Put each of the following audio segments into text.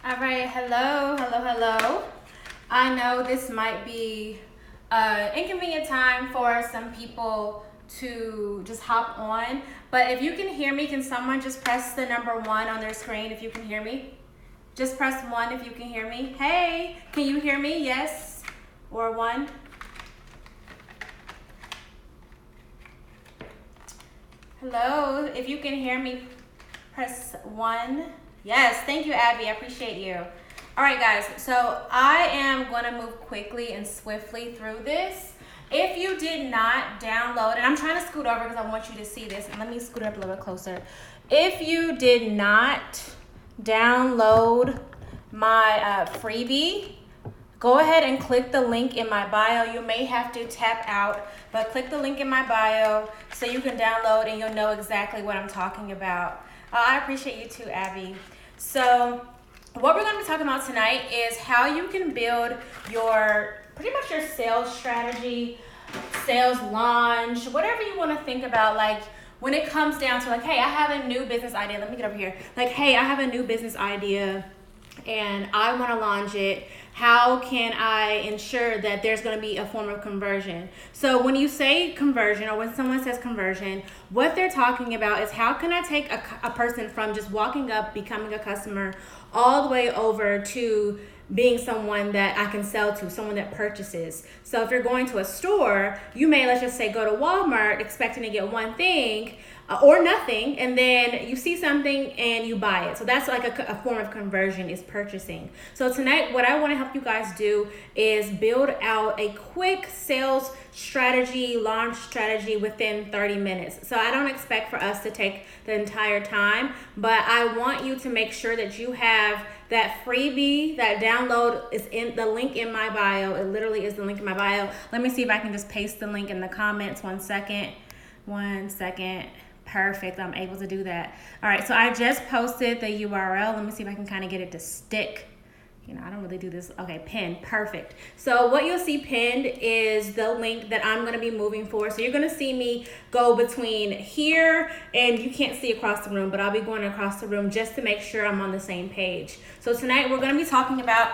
All right, hello. I know this might be an inconvenient time for some people to just hop on, but if you can hear me, can someone just press the number 1 on their screen if you can hear me? Just press 1 if you can hear me. Hey, can you hear me? Yes or 1? Hello, if you can hear me, press 1. Yes, thank you, Abby. I appreciate you. All right, guys, so I am going to move quickly and swiftly through this. If you did not download, and I'm trying to scoot over because I want you to see this, and let me scoot up a little bit closer. If you did not download my freebie, go ahead and click the link in my bio. You may have to tap out, but click the link in my bio so you can download and you'll know exactly what I'm talking about. I appreciate you too, Abby. So what we're going to be talking about tonight is how you can build pretty much your sales strategy, sales launch, whatever you want to think about. Like when it comes down to like, hey, I have a new business idea. Let me get over here. Like, hey, I have a new business idea and I want to launch it. How can I ensure that there's going to be a form of conversion? So when you say conversion, or when someone says conversion, what they're talking about is how can I take a person from just walking up, becoming a customer, all the way over to being someone that I can sell to, someone that purchases. So if you're going to a store, you may, let's just say, go to Walmart expecting to get one thing or nothing, and then you see something and you buy it. So that's like a form of conversion, is purchasing. So tonight, what I want to help you guys do is build out a quick sales strategy, launch strategy within 30 minutes. So I don't expect for us to take the entire time, but I want you to make sure that you have that freebie. That download is in the link in my bio. It literally is the link in my bio. Let me see if I can just paste the link in the comments. One second. Perfect. I'm able to do that. All right. So I just posted the URL. Let me see if I can kind of get it to stick. You know, I don't really do this. Okay, pinned. Perfect. So what you'll see pinned is the link that I'm going to be moving for. So you're going to see me go between here, and you can't see across the room, but I'll be going across the room just to make sure I'm on the same page. So tonight we're going to be talking about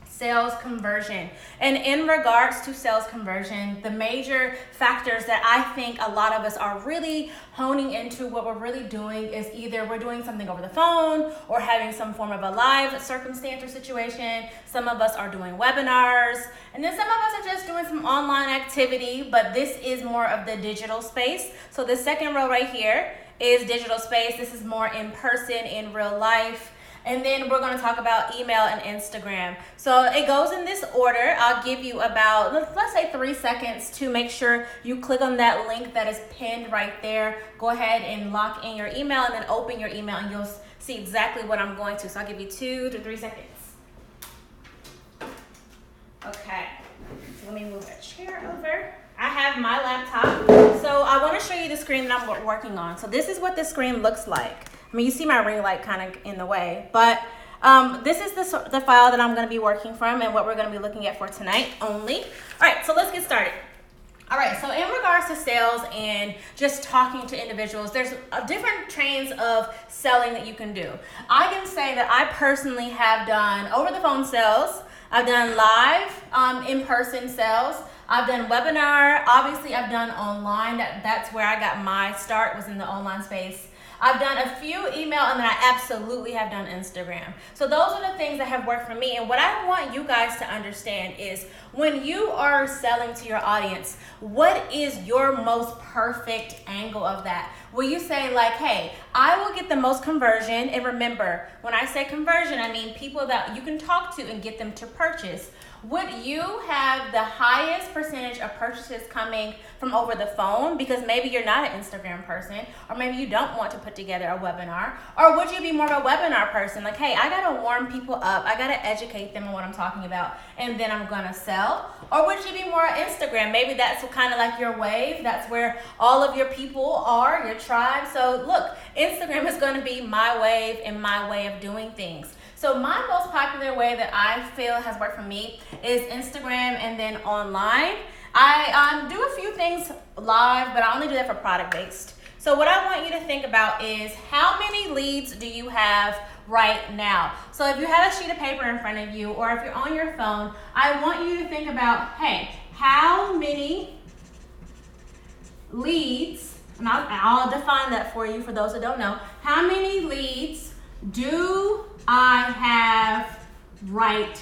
sales conversion. And in regards to sales conversion, the major factors that I think a lot of us are really honing into, what we're really doing is either we're doing something over the phone or having some form of a live circumstance or situation. Some of us are doing webinars, and then some of us are just doing some online activity, but this is more of the digital space. So the second row right here is digital space. This is more in person, in real life. And then we're going to talk about email and Instagram. So it goes in this order. I'll give you about, let's say 3 seconds to make sure you click on that link that is pinned right there. Go ahead and lock in your email and then open your email and you'll see exactly what I'm going to. So I'll give you 2 to 3 seconds. Okay, so let me move that chair over. I have my laptop. So I want to show you the screen that I'm working on. So this is what the screen looks like. I mean, you see my ring light kind of in the way, but this is the file that I'm going to be working from and what we're going to be looking at for tonight only. All right, so let's get started. All right, so in regards to sales and just talking to individuals, there's different trains of selling that you can do. I can say that I personally have done over the phone sales. I've done live in-person sales. I've done webinar. Obviously, I've done online. That's where I got my start, was in the online space. I've done a few email, and then I absolutely have done Instagram. So those are the things that have worked for me. And what I want you guys to understand is when you are selling to your audience, what is your most perfect angle of that? Will you say like, hey, I will get the most conversion? And remember, when I say conversion, I mean people that you can talk to and get them to purchase. Would you have the highest percentage of purchases coming from over the phone because maybe you're not an Instagram person, or maybe you don't want to put together a webinar? Or would you be more of a webinar person? Like, hey, I gotta warm people up, I gotta educate them on what I'm talking about, and then I'm gonna sell? Or would you be more Instagram? Maybe that's kind of like your wave. That's where all of your people are, your tribe. So look, Instagram is gonna be my wave and my way of doing things. So my most popular way that I feel has worked for me is Instagram and then online. I do a few things live, but I only do that for product based. So what I want you to think about is how many leads do you have right now. So if you have a sheet of paper in front of you, or if you're on your phone, I want you to think about, hey, how many leads, and I'll define that for you for those that don't know, how many leads do I have right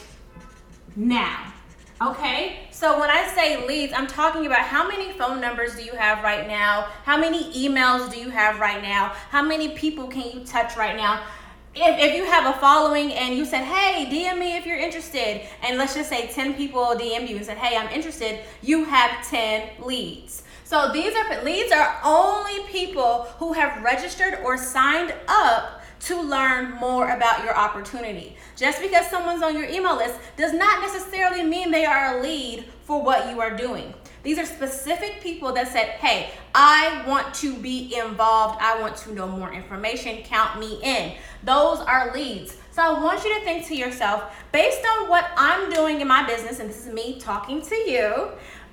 now? Okay, so when I say leads, I'm talking about how many phone numbers do you have right now? How many emails do you have right now? How many people can you touch right now? If you have a following and you said, hey, DM me if you're interested, and let's just say 10 people DM'd you and said, hey, I'm interested, you have 10 leads. So leads are only people who have registered or signed up to learn more about your opportunity. Just because someone's on your email list does not necessarily mean they are a lead for what you are doing. These are specific people that said, hey, I want to be involved. I want to know more information. Count me in. Those are leads. So I want you to think to yourself, based on what I'm doing in my business, and this is me talking to you,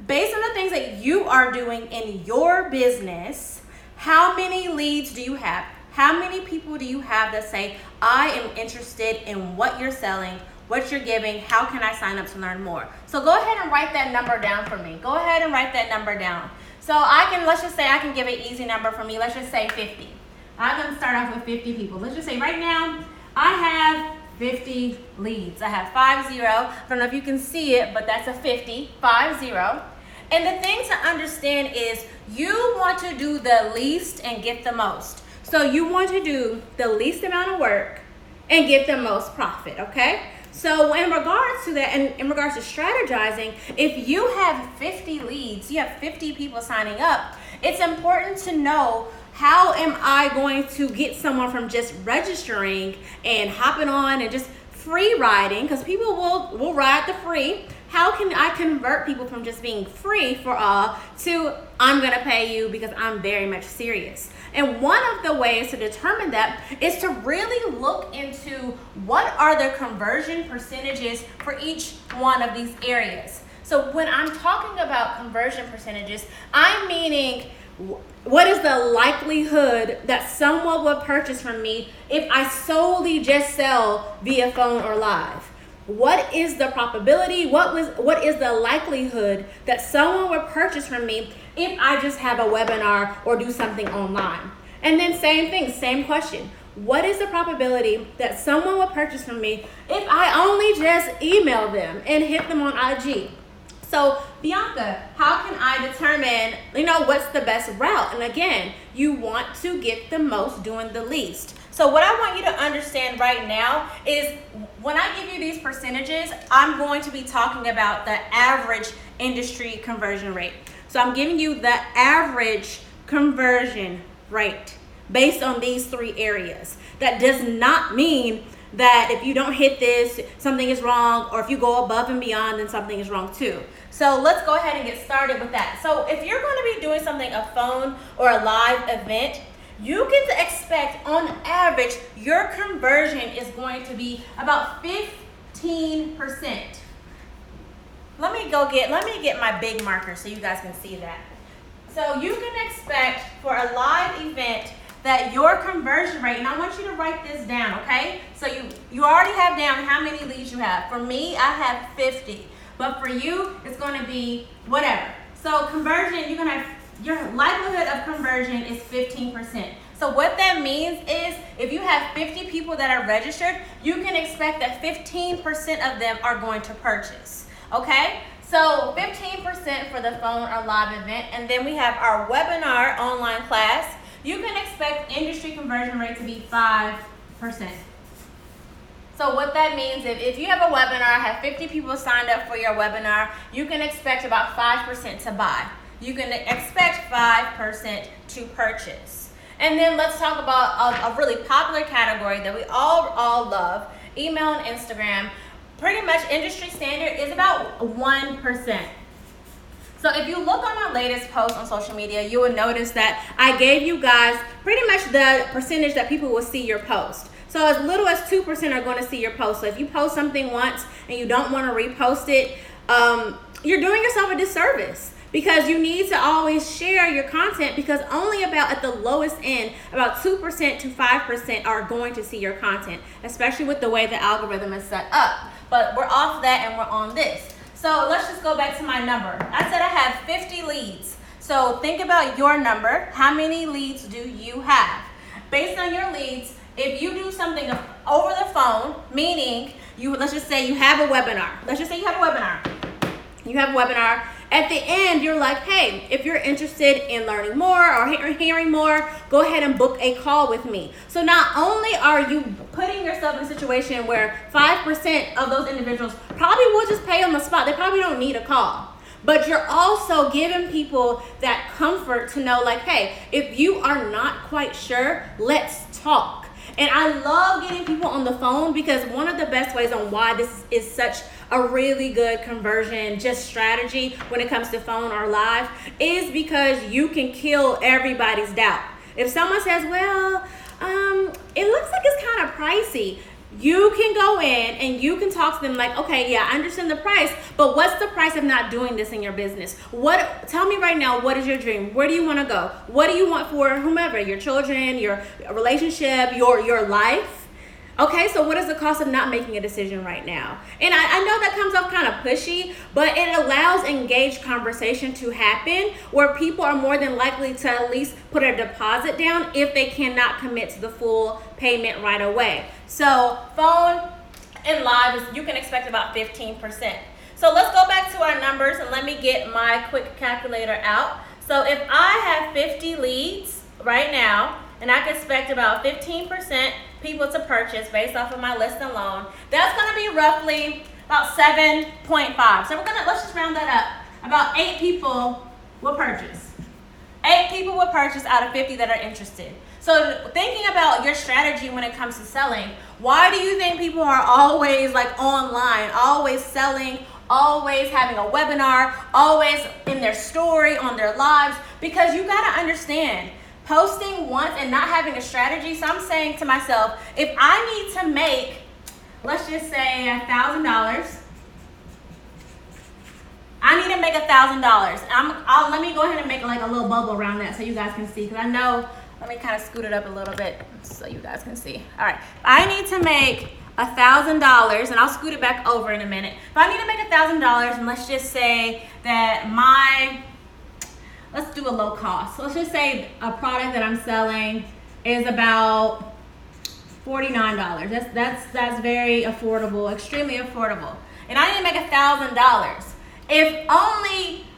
based on the things that you are doing in your business, how many leads do you have? How many people do you have that say, I am interested in what you're selling, what you're giving, how can I sign up to learn more? So go ahead and write that number down for me. Go ahead and write that number down. So let's just say I can give an easy number for me. Let's just say 50. I'm gonna start off with 50 people. Let's just say right now, I have 50 leads. I have 50. I don't know if you can see it, but that's a 50. And the thing to understand is you want to do the least and get the most. So you want to do the least amount of work and get the most profit, okay? So in regards to that, and in regards to strategizing, if you have 50 leads, you have 50 people signing up, it's important to know, how am I going to get someone from just registering and hopping on and just free riding, because people will ride the free. How can I convert people from just being free for all to I'm gonna pay you because I'm very much serious? And one of the ways to determine that is to really look into what are the conversion percentages for each one of these areas. So when I'm talking about conversion percentages, I'm meaning, what is the likelihood that someone will purchase from me if I solely just sell via phone or live? What is the probability? What is the likelihood that someone will purchase from me if I just have a webinar or do something online? And then same thing, same question. What is the probability that someone will purchase from me if I only just email them and hit them on IG? So Bianca, how can I determine, what's the best route? And again, you want to get the most doing the least. So what I want you to understand right now is when I give you these percentages, I'm going to be talking about the average industry conversion rate. So I'm giving you the average conversion rate based on these three areas. That does not mean that if you don't hit this, something is wrong, or if you go above and beyond, then something is wrong too. So let's go ahead and get started with that. So if you're going to be doing something, a phone or a live event, you get to expect on average your conversion is going to be about 15%. Let me get my big marker so you guys can see that. So you can expect for a live event that your conversion rate, and I want you to write this down, okay? So you already have down how many leads you have. For me, I have 50, but for you, it's going to be whatever. So conversion, you're going to have, your likelihood of conversion is 15%. So what that means is if you have 50 people that are registered, you can expect that 15% of them are going to purchase, okay? So 15% for the phone or live event, and then we have our webinar online class. You can expect industry conversion rate to be 5%. So what that means, if you have a webinar, have 50 people signed up for your webinar, you can expect about 5% to buy. You can expect 5% to purchase. And then let's talk about a really popular category that we all love, email and Instagram. Pretty much industry standard is about 1%. So if you look on my latest post on social media, you will notice that I gave you guys pretty much the percentage that people will see your post. So as little as 2% are going to see your post. So if you post something once and you don't want to repost it, you're doing yourself a disservice. because you need to always share your content, because only about at the lowest end, about 2% to 5% are going to see your content, especially with the way the algorithm is set up. But we're off that and we're on this. So let's just go back to my number. I said I have 50 leads. So think about your number. How many leads do you have? Based on your leads, if you do something over the phone, meaning let's just say you have a webinar. You have a webinar. At the end, you're like, hey, if you're interested in learning more or hearing more, go ahead and book a call with me. So not only are you putting yourself in a situation where 5% of those individuals probably will just pay on the spot. They probably don't need a call. But you're also giving people that comfort to know, like, hey, if you are not quite sure, let's talk. And I love getting people on the phone, because one of the best ways on why this is such a really good conversion just strategy when it comes to phone or live is because you can kill everybody's doubt. If someone says, well, it looks like it's kind of pricey, you can go in and you can talk to them like, okay, yeah, I understand the price, but what's the price of not doing this in your business? Tell me right now, what is your dream? Where do you want to go? What do you want for whomever, your children, your relationship, your life? Okay, so what is the cost of not making a decision right now? And I know that comes off kind of pushy, but it allows engaged conversation to happen where people are more than likely to at least put a deposit down if they cannot commit to the full payment right away. So phone and live, you can expect about 15%. So let's go back to our numbers and let me get my quick calculator out. So if I have 50 leads right now, and I can expect about 15% people to purchase based off of my list alone, that's gonna be roughly about 7.5. So let's just round that up. About 8 people will purchase. 8 people will purchase out of 50 that are interested. So thinking about your strategy when it comes to selling, why do you think people are always like online, always selling, always having a webinar, always in their story, on their lives? Because you gotta understand, posting once and not having a strategy. So I'm saying to myself, if I need to make, let's just say $1,000, I need to make $1,000. Let me go ahead and make like a little bubble around that so you guys can see. Because I know, let me kind of scoot it up a little bit so you guys can see. All right, I need to make $1,000, and I'll scoot it back over in a minute. If I need to make $1,000, and let's just say that let's do a low cost. So let's just say a product that I'm selling is about $49. That's very affordable, extremely affordable. And I need to make $1,000. If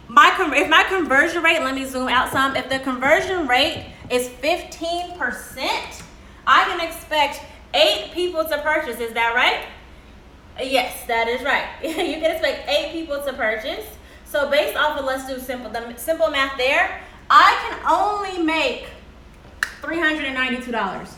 my conversion rate, let me zoom out some. If the conversion rate is 15%, I can expect 8 people to purchase. Is that right? Yes, that is right. You can expect 8 people to purchase. So based off of, let's do the simple math there, I can only make $392.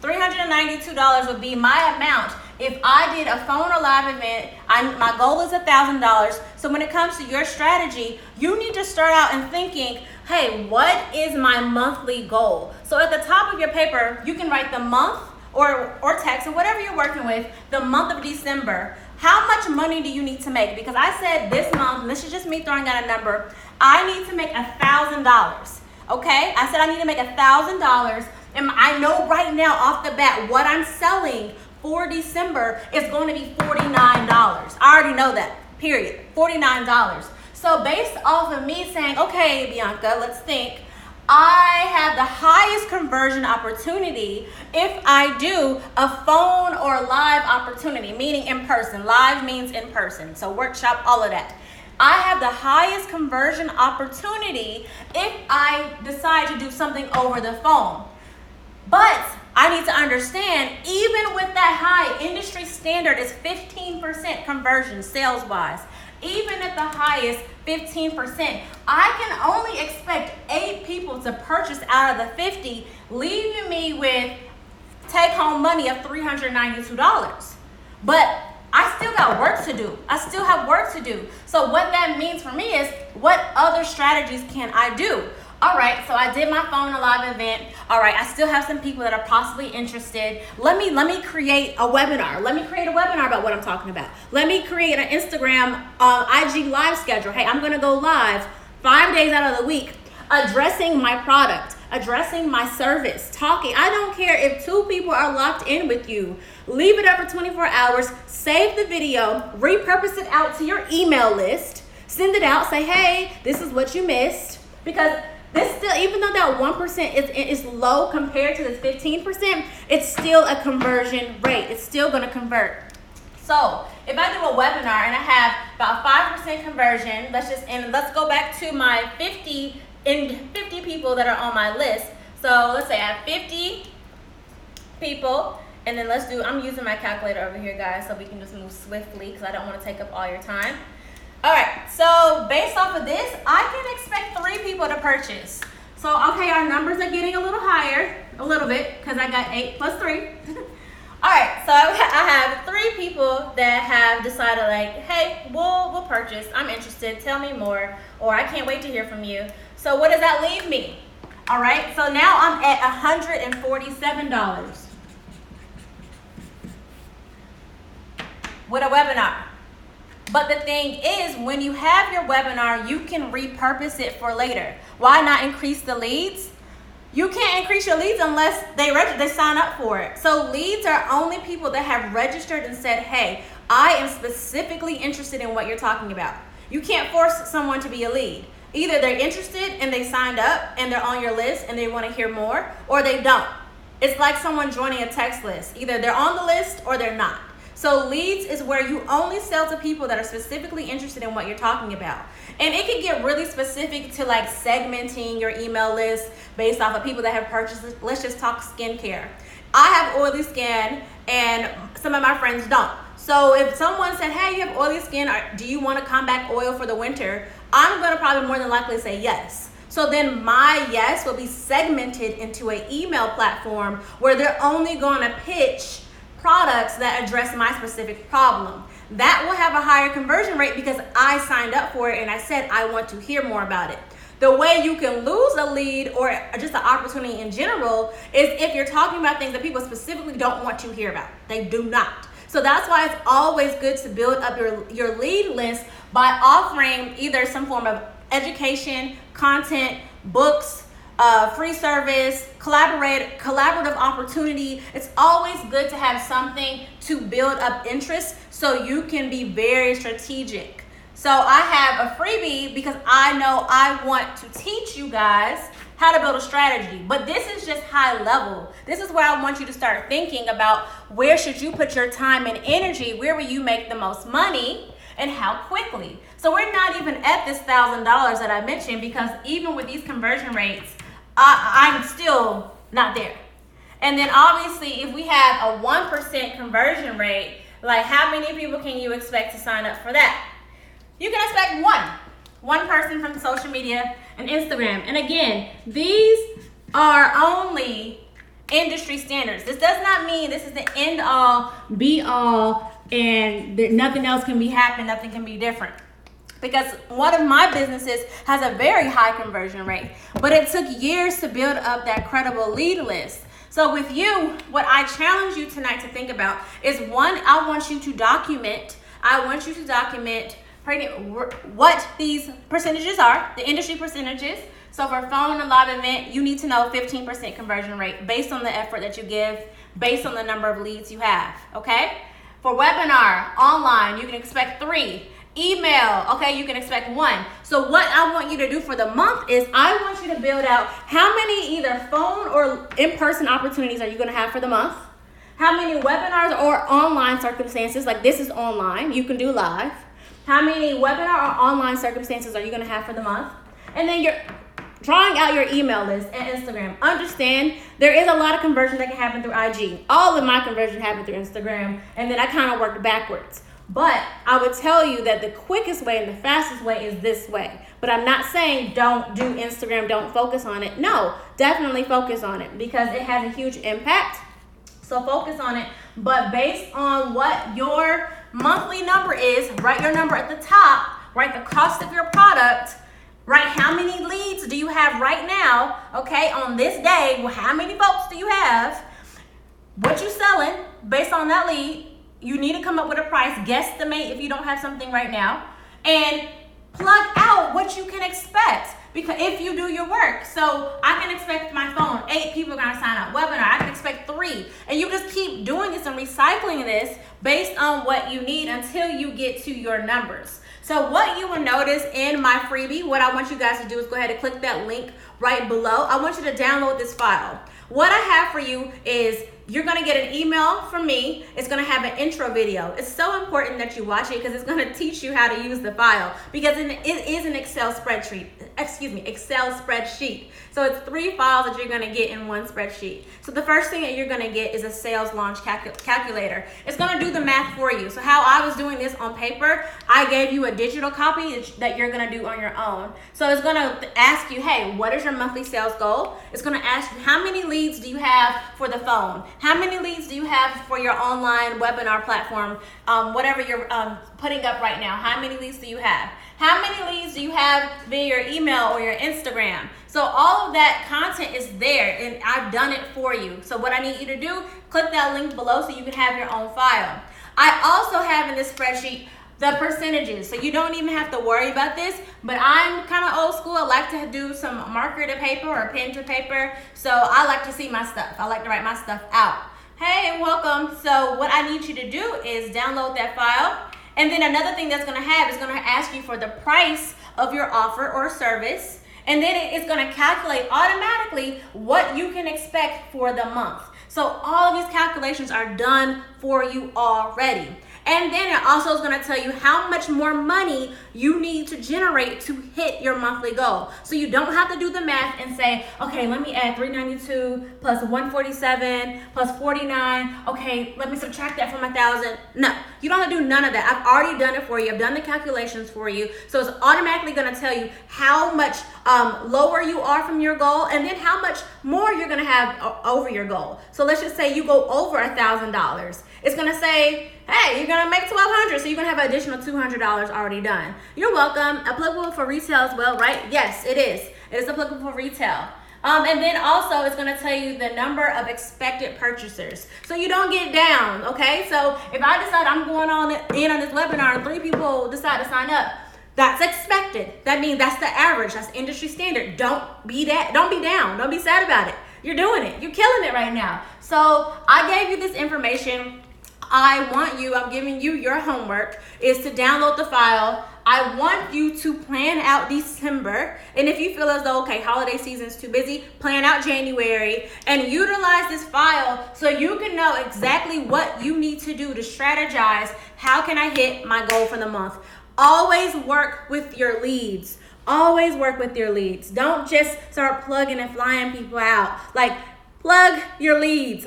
$392 would be my amount if I did a phone or live event. My goal is $1,000. So when it comes to your strategy, you need to start out and thinking, hey, what is my monthly goal? So at the top of your paper, you can write the month or text or whatever you're working with, the month of December. How much money do you need to make? Because I said this month, and this is just me throwing out a number, I need to make $1,000. Okay? I said I need to make $1,000. And I know right now off the bat what I'm selling for December is going to be $49. I already know that, period. $49. So based off of me saying, okay, Bianca, let's think, I have the highest conversion opportunity if I do a phone or live opportunity, meaning in person. Live means in person, so workshop, all of that. I have the highest conversion opportunity if I decide to do something over the phone. But I need to understand, even with that high, industry standard is 15% conversion sales-wise. Even at the highest, 15%, I can only expect 8 people to purchase out of the 50, leaving me with take-home money of $392. But I still got work to do. I still have work to do. So what that means for me is, what other strategies can I do? All right, so I did my phone a live event. All right, I still have some people that are possibly interested. Let me create a webinar. Let me create a webinar about what I'm talking about. Let me create an Instagram IG live schedule. Hey, I'm gonna go live 5 days out of the week addressing my product, addressing my service, talking. I don't care if 2 people are locked in with you. Leave it up for 24 hours, save the video, repurpose it out to your email list, send it out, say, hey, this is what you missed. Because this still, even though that 1% is low compared to this 15%, it's still a conversion rate. It's still gonna convert. So if I do a webinar and I have about 5% conversion, let's go back to my 50 people that are on my list. So let's say I have 50 people, and then I'm using my calculator over here, guys, so we can just move swiftly because I don't want to take up all your time. All right, so based off of this, I can expect 3 people to purchase. So, okay, our numbers are getting a little higher, a little bit, because I got 8 plus 3. All right, so I have 3 people that have decided, like, hey, we'll purchase. I'm interested. Tell me more, or I can't wait to hear from you. So what does that leave me? All right, so now I'm at $147 with a webinar. But the thing is, when you have your webinar, you can repurpose it for later. Why not increase the leads? You can't increase your leads unless they sign up for it. So leads are only people that have registered and said, hey, I am specifically interested in what you're talking about. You can't force someone to be a lead. Either they're interested and they signed up and they're on your list and they want to hear more, or they don't. It's like someone joining a text list. Either they're on the list or they're not. So leads is where you only sell to people that are specifically interested in what you're talking about. And it can get really specific to like segmenting your email list based off of people that have purchased. Let's just talk skincare. I have oily skin and some of my friends don't. So if someone said, hey, you have oily skin, do you want to combat oil for the winter? I'm going to probably more than likely say yes. So then my yes will be segmented into an email platform where they're only going to pitch products that address my specific problem. That will have a higher conversion rate because I signed up for it and I said I want to hear more about it. The way you can lose a lead or just an opportunity in general is if you're talking about things that people specifically don't want to hear about. They do not. So that's why it's always good to build up your lead list by offering either some form of education, content, books, free service, collaborative opportunity. It's always good to have something to build up interest so you can be very strategic. So I have a freebie because I know I want to teach you guys how to build a strategy. But this is just high level. This is where I want you to start thinking about where should you put your time and energy, where will you make the most money, and how quickly. So we're not even at this $1,000 that I mentioned because even with these conversion rates, I'm still not there. And then obviously if we have a 1% conversion rate, like how many people can you expect to sign up for that? You can expect one person from social media and Instagram. And again, these are only industry standards. This does not mean this is the end all, be all, and nothing else can be happening, nothing can be different. Because one of my businesses has a very high conversion rate, but it took years to build up that credible lead list. So with you, what I challenge you tonight to think about is one, I want you to document what these percentages are, the industry percentages. So for phone and live event, you need to know 15% conversion rate based on the effort that you give, based on the number of leads you have, okay? For webinar, online, you can expect 3. Email, okay, you can expect 1. So what I want you to do for the month is I want you to build out how many either phone or in-person opportunities are you going to have for the month? How many webinars or online circumstances, like this is online, you can do live. How many webinar or online circumstances are you going to have for the month? And then you're drawing out your email list and Instagram. Understand there is a lot of conversion that can happen through IG. All of my conversion happened through Instagram, and then I kind of worked backwards. But I would tell you that the quickest way and the fastest way is this way. But I'm not saying don't do Instagram, don't focus on it. No, definitely focus on it because it has a huge impact. So focus on it. But based on what your monthly number is, write your number at the top, write the cost of your product, Write how many leads do you have right now, okay, on this day. Well, how many folks do you have? What you selling based on that lead. You need to come up with a price, guesstimate if you don't have something right now, and plug out what you can expect. Because if you do your work, so I can expect my phone, 8 people are gonna sign up. Webinar, I can expect 3. And you just keep doing this and recycling this based on what you need until you get to your numbers. So what you will notice in my freebie, what I want you guys to do is go ahead and click that link right below. I want you to download this file. What I have for you is you're gonna get an email from me. It's gonna have an intro video. It's so important that you watch it because it's gonna teach you how to use the file, because it is an Excel spreadsheet. Excel spreadsheet. So it's 3 files that you're gonna get in one spreadsheet. So the first thing that you're gonna get is a sales launch calculator. It's gonna do the math for you. So how I was doing this on paper, I gave you a digital copy that you're gonna do on your own. So it's gonna ask you, hey, what is your monthly sales goal? It's gonna ask you, how many leads do you have for the phone? How many leads do you have for your online webinar platform? Whatever you're putting up right now, how many leads do you have? How many leads do you have via your email or your Instagram? So all of that content is there, and I've done it for you. So what I need you to do, click that link below so you can have your own file. I also have in this spreadsheet the percentages, so you don't even have to worry about this, but I'm kind of old school. I like to do some marker to paper or pen to paper, so I like to see my stuff. I like to write my stuff out. Hey, welcome. So what I need you to do is download that file, and then another thing that's gonna have is gonna ask you for the price of your offer or service, and then it's gonna calculate automatically what you can expect for the month. So all of these calculations are done for you already. And then it also is going to tell you how much more money you need to generate to hit your monthly goal. So you don't have to do the math and say, okay, let me add 392 plus 147 plus 49. Okay, let me subtract that from 1,000. No, you don't have to do none of that. I've already done it for you. I've done the calculations for you. So it's automatically going to tell you how much lower you are from your goal, and then how much more you're going to have over your goal. So let's just say you go over $1,000. It's going to say, hey, you're going to make $1,200, so you're going to have an additional $200 already done. You're welcome. Applicable for retail as well, right? Yes, it is. It is applicable for retail. And then also it's going to tell you the number of expected purchasers, so you don't get down, okay? So if I decide I'm going on this webinar and 3 people decide to sign up, that's expected. That means that's the average. That's industry standard. Don't be down. Don't be sad about it. You're doing it. You're killing it right now. So I gave you this information. I'm giving you your homework is to download the file. I want you to plan out December. And if you feel as though, okay, holiday season's too busy, plan out January and utilize this file so you can know exactly what you need to do to strategize. How can I hit my goal for the month? Always work with your leads. Always work with your leads. Don't just start plugging and flying people out. Like, plug your leads.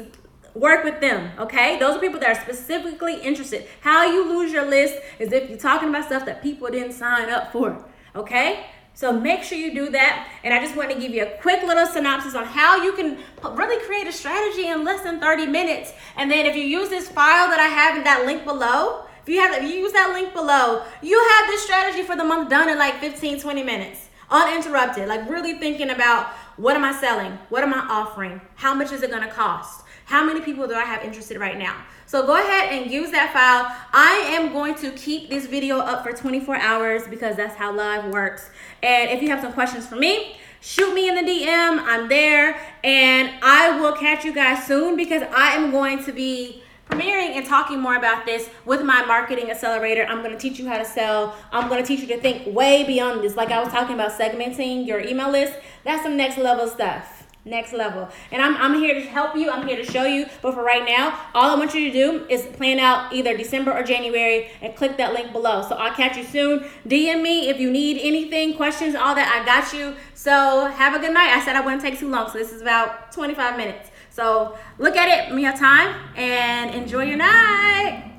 Work with them, okay? Those are people that are specifically interested. How you lose your list is if you're talking about stuff that people didn't sign up for, okay? So make sure you do that. And I just want to give you a quick little synopsis on how you can really create a strategy in less than 30 minutes. And then if you use this file that I have in that link below, if you use that link below, you have this strategy for the month done in like 15, 20 minutes, uninterrupted, like really thinking about, what am I selling? What am I offering? How much is it going to cost? How many people do I have interested right now? So go ahead and use that file. I am going to keep this video up for 24 hours because that's how live works. And if you have some questions for me, shoot me in the DM. I'm there, and I will catch you guys soon because I am going to be premiering and talking more about this with my marketing accelerator. I'm going to teach you how to sell. I'm going to teach you to think way beyond this. Like I was talking about segmenting your email list. That's some next level stuff. Next level. And I'm here to help you. I'm here to show you. But for right now, all I want you to do is plan out either December or January and click that link below. So I'll catch you soon. DM me if you need anything, questions, all that. I got you. So have a good night. I said I wouldn't take too long. So this is about 25 minutes. So look at it when you have time and enjoy your night.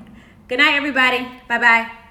Good night, everybody. Bye-bye.